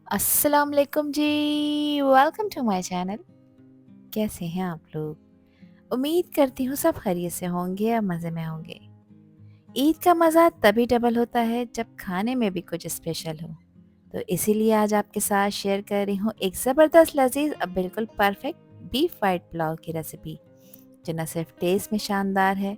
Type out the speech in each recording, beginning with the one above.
अस्सलाम वालेकुम जी। Welcome to my channel. कैसे हैं आप लोग? उम्मीद करती हूँ सब खैरियत से होंगे या मज़े में होंगे। ईद का मज़ा तभी डबल होता है जब खाने में भी कुछ स्पेशल हो। तो इसीलिए आज आपके साथ शेयर कर रही हूँ एक ज़बरदस्त लजीज अब बिल्कुल परफेक्ट बीफ वाइट पुलाव की रेसिपी, जो न सिर्फ टेस्ट में शानदार है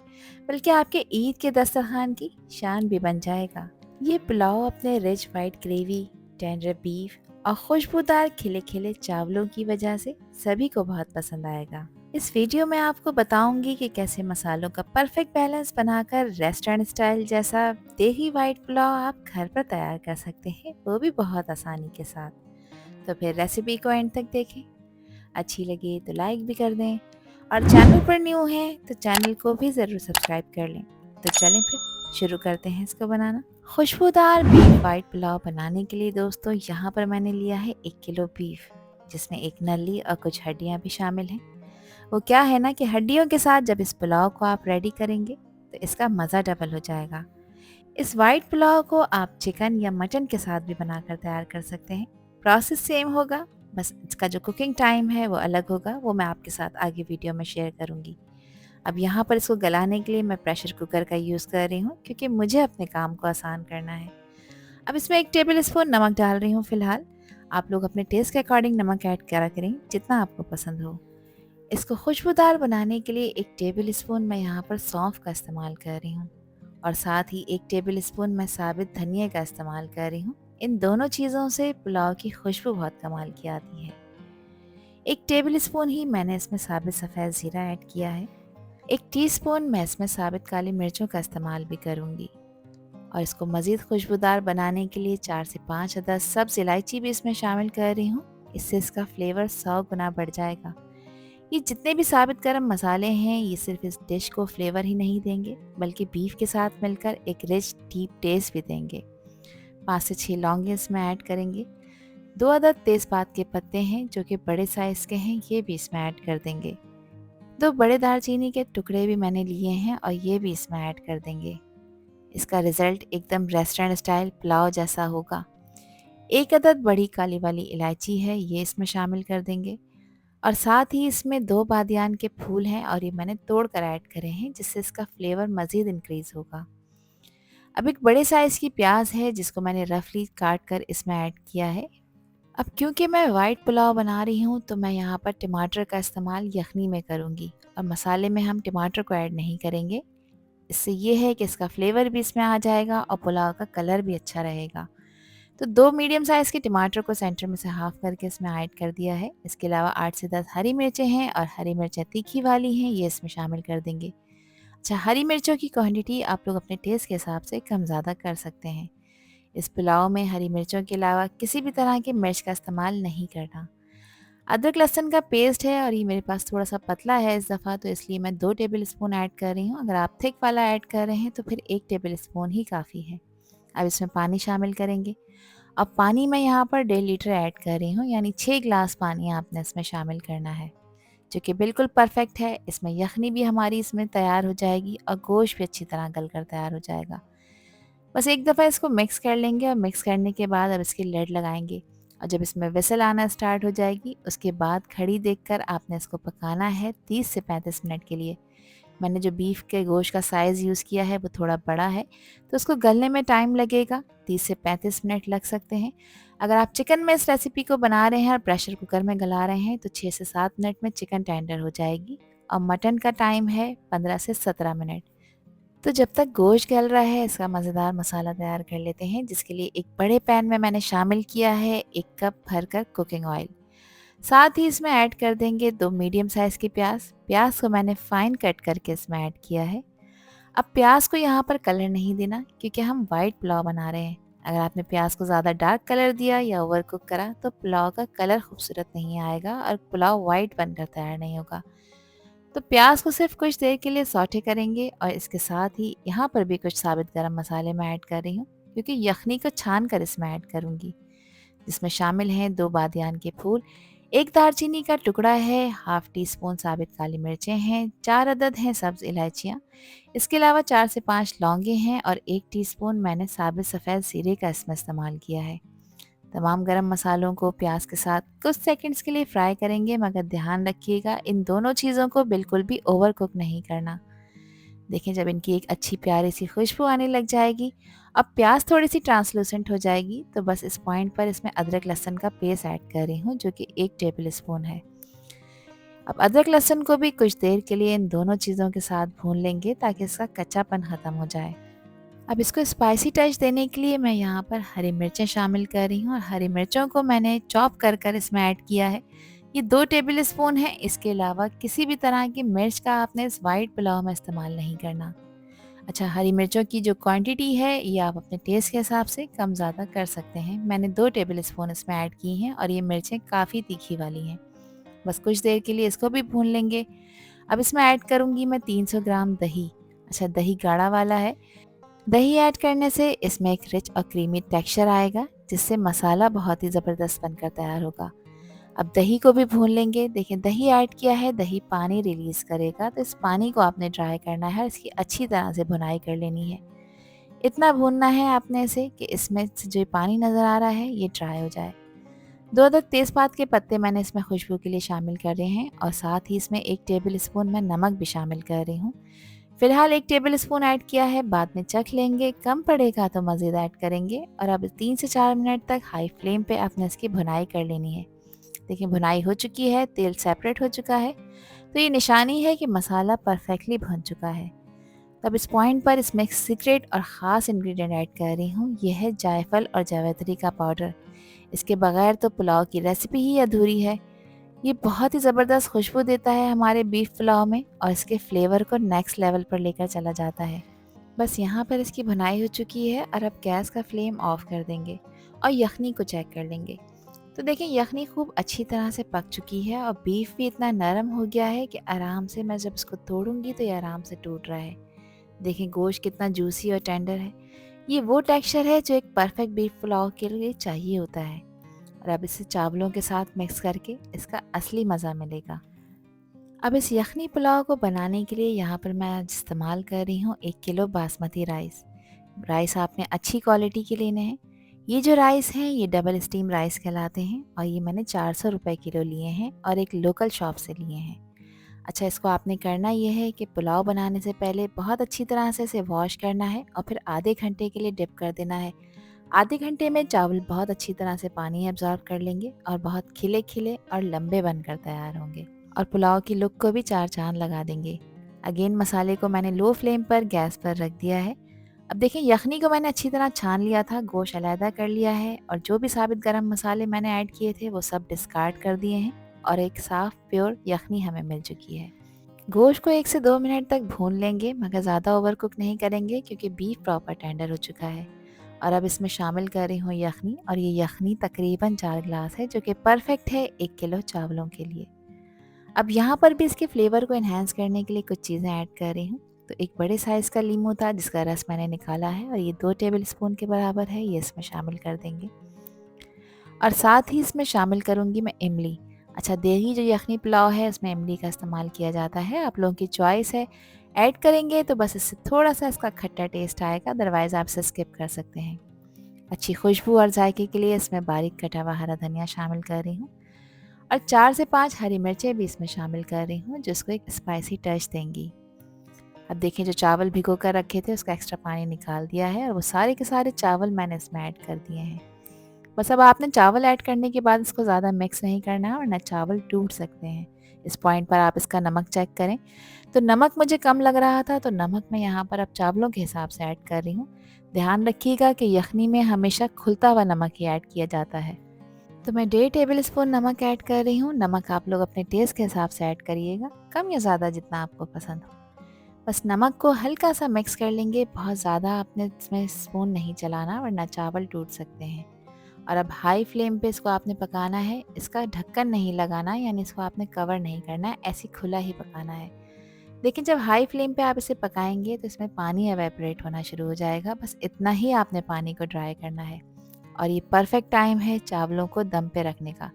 बल्कि आपके ईद के दस्तरखान की शान भी बन जाएगा। ये पुलाव अपने rich white gravy, tender beef और खुशबूदार खिले खिले चावलों की वजह से सभी को बहुत पसंद आएगा। इस वीडियो में आपको बताऊंगी कि कैसे मसालों का परफेक्ट बैलेंस बनाकर रेस्टोरेंट स्टाइल जैसा देही वाइट पुलाव आप घर पर तैयार कर सकते हैं, वो भी बहुत आसानी के साथ। तो फिर रेसिपी को एंड तक देखें। अच्छी लगे तो लाइक भी कर दें और चैनल पर न्यू हैं तो चैनल को भी ज़रूर सब्सक्राइब कर लें। तो चलें फिर शुरू करते हैं इसको बनाना। खुशबूदार बीफ वाइट पुलाव बनाने के लिए दोस्तों यहाँ पर मैंने लिया है 1 किलो बीफ, जिसमें एक नली और कुछ हड्डियाँ भी शामिल हैं। वो क्या है ना कि हड्डियों के साथ जब इस पुलाव को आप रेडी करेंगे तो इसका मज़ा डबल हो जाएगा। इस वाइट पुलाव को आप चिकन या मटन के साथ भी बनाकर तैयार कर सकते हैं। प्रोसेस सेम होगा, बस इसका जो कुकिंग टाइम है वो अलग होगा, वो मैं आपके साथ आगे वीडियो में शेयर करूँगी। अब यहाँ पर इसको गलाने के लिए मैं प्रेशर कुकर का यूज़ कर रही हूँ क्योंकि मुझे अपने काम को आसान करना है। अब इसमें 1 टेबल स्पून नमक डाल रही हूँ फ़िलहाल। आप लोग अपने टेस्ट के अकॉर्डिंग नमक ऐड करा करें जितना आपको पसंद हो। इसको खुशबूदार बनाने के लिए 1 टेबल स्पून मैं यहाँ पर सौंफ का इस्तेमाल कर रही हूँ और साथ ही 1 टेबल स्पून मैं साबित धनिया का इस्तेमाल कर रही हूँ। इन दोनों चीज़ों से पुलाव की खुशबू बहुत कमाल की आती है। 1 टेबल स्पून ही मैंने इसमें साबित सफ़ेद ज़ीरा ऐड किया है। 1 टीस्पून मैं इसमें साबित काली मिर्चों का इस्तेमाल भी करूँगी और इसको मज़ीद खुशबूदार बनाने के लिए 4 से 5 अदद सब्ज़ इलायची भी इसमें शामिल कर रही हूँ। इससे इसका फ्लेवर 100 गुना बढ़ जाएगा। ये जितने भी साबित गरम मसाले हैं ये सिर्फ इस डिश को फ्लेवर ही नहीं देंगे बल्कि बीफ के साथ मिलकर एक रिच डीप टेस्ट भी देंगे। 5 से 6 लौंगे इसमें ऐड करेंगे। 2 अदद तेज़पात के पत्ते हैं जो कि बड़े साइज़ के हैं, ये भी इसमें ऐड कर देंगे। 2 बड़े दालचीनी के टुकड़े भी मैंने लिए हैं और ये भी इसमें ऐड कर देंगे। इसका रिज़ल्ट एकदम रेस्टोरेंट स्टाइल पुलाव जैसा होगा। 1 अदद बड़ी काली वाली इलायची है, ये इसमें शामिल कर देंगे और साथ ही इसमें 2 बादियान के फूल हैं और ये मैंने तोड़ कर ऐड करे हैं जिससे इसका फ्लेवर मज़ीद इंक्रीज़ होगा। अब एक बड़े साइज़ की प्याज है जिसको मैंने रफली काट कर इसमें ऐड किया है। अब क्योंकि मैं वाइट पुलाव बना रही हूँ तो मैं यहाँ पर टमाटर का इस्तेमाल यखनी में करूँगी और मसाले में हम टमाटर को ऐड नहीं करेंगे। इससे ये है कि इसका फ्लेवर भी इसमें आ जाएगा और पुलाव का कलर भी अच्छा रहेगा। तो 2 मीडियम साइज़ के टमाटर को सेंटर में से हाफ़ करके इसमें ऐड कर दिया है। इसके अलावा 8 से 10 हरी मिर्चें हैं और हरी मिर्चें तीखी वाली हैं, ये इसमें शामिल कर देंगे। अच्छा, हरी मिर्चों की क्वांटिटी आप लोग अपने टेस्ट के हिसाब से कम ज़्यादा कर सकते हैं। इस पुलाव में हरी मिर्चों के अलावा किसी भी तरह की मिर्च का इस्तेमाल नहीं करना। अदरक लहसुन का पेस्ट है और ये मेरे पास थोड़ा-सा पतला है इस दफ़ा, तो इसलिए मैं 2 टेबल स्पून ऐड कर रही हूँ। अगर आप थिक वाला ऐड कर रहे हैं तो फिर 1 टेबल स्पून ही काफ़ी है। अब इसमें पानी शामिल करेंगे। अब पानी मैं यहाँ पर 1.5 लीटर ऐड कर रही हूँ, यानी 6 ग्लास पानी आपने इसमें शामिल करना है, जो कि बिल्कुल परफेक्ट है। इसमें यखनी भी हमारी इसमें तैयार हो जाएगी और गोश्त भी अच्छी तरह गल कर तैयार हो जाएगा। बस एक दफ़ा इसको मिक्स कर लेंगे और मिक्स करने के बाद अब इसकी लिड लगाएंगे और जब इसमें विसल आना स्टार्ट हो जाएगी उसके बाद घड़ी देखकर आपने इसको पकाना है 30 से 35 मिनट के लिए। मैंने जो बीफ के गोश्त का साइज़ यूज़ किया है वो थोड़ा बड़ा है, तो उसको गलने में टाइम लगेगा, 30 से 35 मिनट लग सकते हैं। अगर आप चिकन में इस रेसिपी को बना रहे हैं और प्रेशर कुकर में गला रहे हैं तो 6 से 7 मिनट में चिकन टेंडर हो जाएगी और मटन का टाइम है 15 से 17 मिनट। तो जब तक गोश्त गल रहा है इसका मज़ेदार मसाला तैयार कर लेते हैं, जिसके लिए एक बड़े पैन में मैंने शामिल किया है 1 कप भरकर कुकिंग ऑयल। साथ ही इसमें ऐड कर देंगे 2 मीडियम साइज़ की प्याज। प्याज को मैंने फाइन कट करके इसमें ऐड किया है। अब प्याज को यहाँ पर कलर नहीं देना क्योंकि हम वाइट पुलाव बना रहे हैं। अगर आपने प्याज को ज़्यादा डार्क कलर दिया या ओवर कुक करा तो पुलाव का कलर खूबसूरत नहीं आएगा और पुलाव वाइट बनकर तैयार नहीं होगा। तो प्याज को सिर्फ कुछ देर के लिए सौटे करेंगे और इसके साथ ही यहाँ पर भी कुछ साबित गरम मसाले मैं ऐड कर रही हूँ क्योंकि यखनी को छान कर इसमें ऐड करूँगी, जिसमें शामिल हैं 2 बादियान के फूल, 1 दालचीनी का टुकड़ा है, हाफ टी स्पून साबित काली मिर्चें हैं, 4 अदद हैं सब्ज़ इलायचियाँ। इसके अलावा 4 से 5 लौंगे हैं और 1 टीस्पून मैंने साबित सफ़ेद ज़ीरे का इसमें इस्तेमाल किया है। तमाम गरम मसालों को प्याज के साथ कुछ सेकंड्स के लिए फ्राई करेंगे, मगर ध्यान रखिएगा इन दोनों चीज़ों को बिल्कुल भी ओवर कुक नहीं करना। देखें, जब इनकी एक अच्छी प्यारी सी खुशबू आने लग जाएगी, अब प्याज थोड़ी सी ट्रांसलूसेंट हो जाएगी, तो बस इस पॉइंट पर इसमें अदरक लहसुन का पेस्ट ऐड कर रही हूँ, जो कि 1 टेबल स्पून है। अब अदरक लहसुन को भी कुछ देर के लिए इन दोनों चीज़ों के साथ भून लेंगे ताकि इसका कच्चापन ख़त्म हो जाए। अब इसको स्पाइसी टच देने के लिए मैं यहाँ पर हरी मिर्चें शामिल कर रही हूँ, और हरी मिर्चों को मैंने चॉप कर कर इसमें ऐड किया है। ये 2 टेबल स्पून है। इसके अलावा किसी भी तरह की मिर्च का आपने इस वाइट पुलाव में इस्तेमाल नहीं करना। अच्छा, हरी मिर्चों की जो क्वांटिटी है ये आप अपने टेस्ट के हिसाब से कम ज़्यादा कर सकते हैं। मैंने 2 टेबल स्पून इसमें ऐड की हैं, और ये मिर्चें काफ़ी तीखी वाली हैं। बस कुछ देर के लिए इसको भी भून लेंगे। अब इसमें ऐड करूँगी मैं 300 ग्राम दही। अच्छा, दही गाढ़ा वाला है। दही ऐड करने से इसमें एक रिच और क्रीमी टेक्सचर आएगा, जिससे मसाला बहुत ही ज़बरदस्त बनकर तैयार होगा। अब दही को भी भून लेंगे। देखिए, दही ऐड किया है, दही पानी रिलीज़ करेगा, तो इस पानी को आपने ड्राई करना है, इसकी अच्छी तरह से भुनाई कर लेनी है। इतना भूनना है आपने इसे कि इसमें से जो पानी नज़र आ रहा है ये ड्राई हो जाए। 2 अदद तेज़पात के पत्ते मैंने इसमें खुशबू के लिए शामिल कर रहे हैं, और साथ ही इसमें 1 टेबल स्पून मैं नमक भी शामिल कर रही हूँ। फ़िलहाल 1 टेबल स्पून ऐड किया है, बाद में चख लेंगे, कम पड़ेगा तो मज़ीद ऐड करेंगे। और अब 3 से 4 मिनट तक हाई फ्लेम पे आपने इसकी भुनाई कर लेनी है। देखिए, भुनाई हो चुकी है, तेल सेपरेट हो चुका है, तो ये निशानी है कि मसाला परफेक्टली भुन चुका है। तब इस पॉइंट पर इसमें एक सीक्रेट और ख़ास इंग्रेडिएंट ऐड कर रही हूँ, यह है जायफल और जावित्री का पाउडर। इसके बगैर तो पुलाव की रेसिपी ही अधूरी है। ये बहुत ही ज़बरदस्त खुशबू देता है हमारे बीफ पुलाव में, और इसके फ्लेवर को नेक्स्ट लेवल पर लेकर चला जाता है। बस यहाँ पर इसकी भुनाई हो चुकी है, और अब गैस का फ्लेम ऑफ कर देंगे और यखनी को चेक कर लेंगे। तो देखिए, यखनी खूब अच्छी तरह से पक चुकी है, और बीफ भी इतना नरम हो गया है कि आराम से मैं जब इसको तोड़ूंगी तो ये आराम से टूट रहा है। देखिए, गोश्त कितना जूसी और टेंडर है। ये वो टेक्सचर है जो एक परफेक्ट बीफ पुलाव के लिए चाहिए होता है। और अब इसे चावलों के साथ मिक्स करके इसका असली मज़ा मिलेगा। अब इस यखनी पुलाव को बनाने के लिए यहाँ पर मैं आज इस्तेमाल कर रही हूँ 1 किलो बासमती राइस। राइस आपने अच्छी क्वालिटी के लेने हैं। ये जो राइस हैं ये डबल स्टीम राइस कहलाते हैं, और ये मैंने 400 रुपये किलो लिए हैं, और एक लोकल शॉप से लिए हैं। अच्छा, इसको आपने करना ये है कि पुलाव बनाने से पहले बहुत अच्छी तरह से इसे वॉश करना है, और फिर आधे घंटे के लिए डिप कर देना है। आधे घंटे में चावल बहुत अच्छी तरह से पानी एब्जॉर्ब कर लेंगे, और बहुत खिले खिले और लंबे बनकर तैयार होंगे, और पुलाव की लुक को भी चार चांद लगा देंगे। अगेन मसाले को मैंने लो फ्लेम पर गैस पर रख दिया है। अब देखें, यखनी को मैंने अच्छी तरह छान लिया था, गोश्त अलहदा कर लिया है, और जो भी साबित गरम मसाले मैंने ऐड किए थे वो सब डिस्कार्ड कर दिए हैं, और एक साफ़ प्योर यखनी हमें मिल चुकी है। गोश्त को 1 से 2 मिनट तक भून लेंगे, मगर ज़्यादा ओवर कुक नहीं करेंगे क्योंकि बीफ प्रॉपर टेंडर हो चुका है। और अब इसमें शामिल कर रही हूँ यखनी, और ये यखनी तकरीबन 4 ग्लास है, जो कि परफेक्ट है 1 किलो चावलों के लिए। अब यहाँ पर भी इसके फ्लेवर को एनहांस करने के लिए कुछ चीज़ें ऐड कर रही हूँ। तो एक बड़े साइज़ का लीमू था जिसका रस मैंने निकाला है, और ये 2 टेबल स्पून के बराबर है, ये इसमें शामिल कर देंगे। और साथ ही इसमें शामिल करूँगी मैं इमली। अच्छा, देही जो यखनी पुलाव है उसमें इमली का इस्तेमाल किया जाता है, आप लोगों की चॉइस है। ऐड करेंगे तो बस इससे थोड़ा-सा इसका खट्टा टेस्ट आएगा, अदरवाइज़ आप इसे स्किप कर सकते हैं। अच्छी खुशबू और जायके के लिए इसमें बारीक कटा हुआ हरा धनिया शामिल कर रही हूँ, और 4 से 5 हरी मिर्चें भी इसमें शामिल कर रही हूँ, जिसको एक स्पाइसी टच देंगी। अब देखिए, जो चावल भिगो कर रखे थे उसका एक्स्ट्रा पानी निकाल दिया है, और वो सारे के सारे चावल मैंने इसमें ऐड कर दिए हैं। बस अब आपने चावल ऐड करने के बाद इसको ज़्यादा मिक्स नहीं करना है, वरना चावल टूट सकते हैं। इस पॉइंट पर आप इसका नमक चेक करें। तो नमक मुझे कम लग रहा था, तो नमक मैं यहाँ पर अब चावलों के हिसाब से ऐड कर रही हूँ। ध्यान रखिएगा कि यखनी में हमेशा खुलता हुआ नमक ही ऐड किया जाता है। तो मैं 1.5 टेबल स्पून नमक ऐड कर रही हूँ। नमक आप लोग अपने टेस्ट के हिसाब से ऐड करिएगा, कम या ज़्यादा जितना आपको पसंद हो। बस नमक को हल्का सा मिक्स कर लेंगे, बहुत ज़्यादा आपने इसमें स्पून नहीं चलाना, वरना चावल टूट सकते हैं। और अब हाई फ्लेम पे इसको आपने पकाना है, इसका ढक्कन नहीं लगाना, यानी इसको आपने कवर नहीं करना है, ऐसे खुला ही पकाना है। लेकिन जब हाई फ्लेम पे आप इसे पकाएंगे तो इसमें पानी एवेपोरेट होना शुरू हो जाएगा, बस इतना ही आपने पानी को ड्राई करना है। और ये परफेक्ट टाइम है चावलों को दम पे रखने का।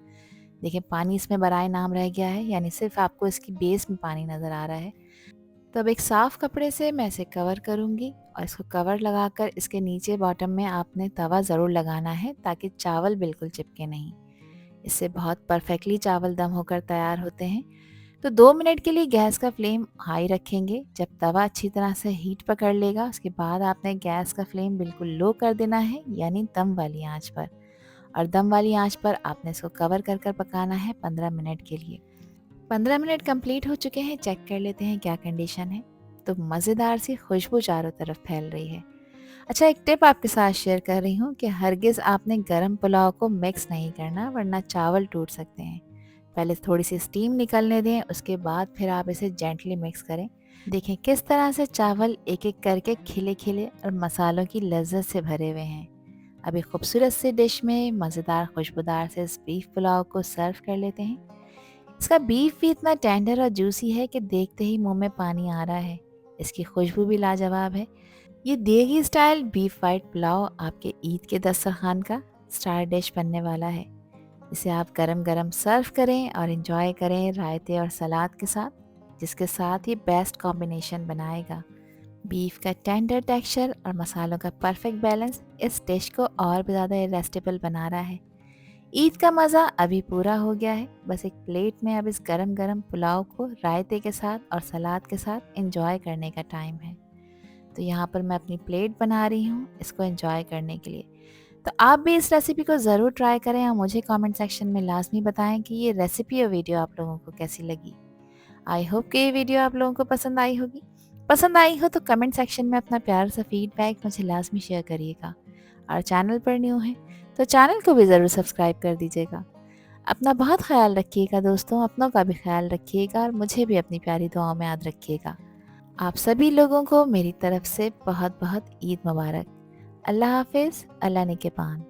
देखिए, पानी इसमें बराए नाम रह गया है, यानी सिर्फ आपको इसकी बेस में पानी नज़र आ रहा है। तो अब एक साफ़ कपड़े से मैं इसे कवर करूँगी, और इसको कवर लगाकर इसके नीचे बॉटम में आपने तवा ज़रूर लगाना है ताकि चावल बिल्कुल चिपके नहीं। इससे बहुत परफेक्टली चावल दम होकर तैयार होते हैं। तो 2 मिनट के लिए गैस का फ्लेम हाई रखेंगे। जब तवा अच्छी तरह से हीट पकड़ लेगा उसके बाद आपने गैस का फ्लेम बिल्कुल लो कर देना है, यानी दम वाली आंच पर। और दम वाली आंच पर आपने इसको कवर कर कर पकाना है 15 मिनट के लिए। 15 मिनट कंप्लीट हो चुके हैं, चेक कर लेते हैं क्या कंडीशन है। तो मज़ेदार सी खुशबू चारों तरफ फैल रही है। अच्छा, एक टिप आपके साथ शेयर कर रही हूँ कि हरगिज़ आपने गरम पुलाव को मिक्स नहीं करना, वरना चावल टूट सकते हैं। पहले थोड़ी सी स्टीम निकलने दें, उसके बाद फिर आप इसे जेंटली मिक्स करें। देखें किस तरह से चावल एक एक करके खिले खिले और मसालों की लज्जत से भरे हुए हैं। अभी खूबसूरत से डिश में मज़ेदार खुशबूदार से इस बीफ पुलाव को सर्व कर लेते हैं। इसका बीफ भी इतना टेंडर और जूसी है कि देखते ही मुंह में पानी आ रहा है। इसकी खुशबू भी लाजवाब है। ये देगी स्टाइल बीफ वाइट पुलाव आपके ईद के दस्तरखान का स्टार डिश बनने वाला है। इसे आप गरम गरम सर्व करें और इन्जॉय करें रायते और सलाद के साथ, जिसके साथ ही बेस्ट कॉम्बिनेशन बनाएगा। बीफ का टेंडर टेक्सचर और मसालों का परफेक्ट बैलेंस इस डिश को और भी ज़्यादा इरेस्टिबल बना रहा है। ईद का मज़ा अभी पूरा हो गया है। बस एक प्लेट में अब इस गरम गरम पुलाव को रायते के साथ और सलाद के साथ एंजॉय करने का टाइम है। तो यहाँ पर मैं अपनी प्लेट बना रही हूँ इसको एंजॉय करने के लिए। तो आप भी इस रेसिपी को ज़रूर ट्राई करें और मुझे कमेंट सेक्शन में लाजमी बताएं कि ये रेसिपी और वीडियो आप लोगों को कैसी लगी। आई होप कि ये वीडियो आप लोगों को पसंद आई होगी। पसंद आई हो तो कमेंट सेक्शन में अपना प्यार सा फीडबैक मुझे लाजमी शेयर करिएगा। और चैनल पर न्यू है तो चैनल को भी ज़रूर सब्सक्राइब कर दीजिएगा। अपना बहुत ख्याल रखिएगा दोस्तों, अपनों का भी ख्याल रखिएगा और मुझे भी अपनी प्यारी दुआओं में याद रखिएगा। आप सभी लोगों को मेरी तरफ से बहुत बहुत ईद मुबारक। अल्लाह हाफिज़, अल्लाह निगहबान।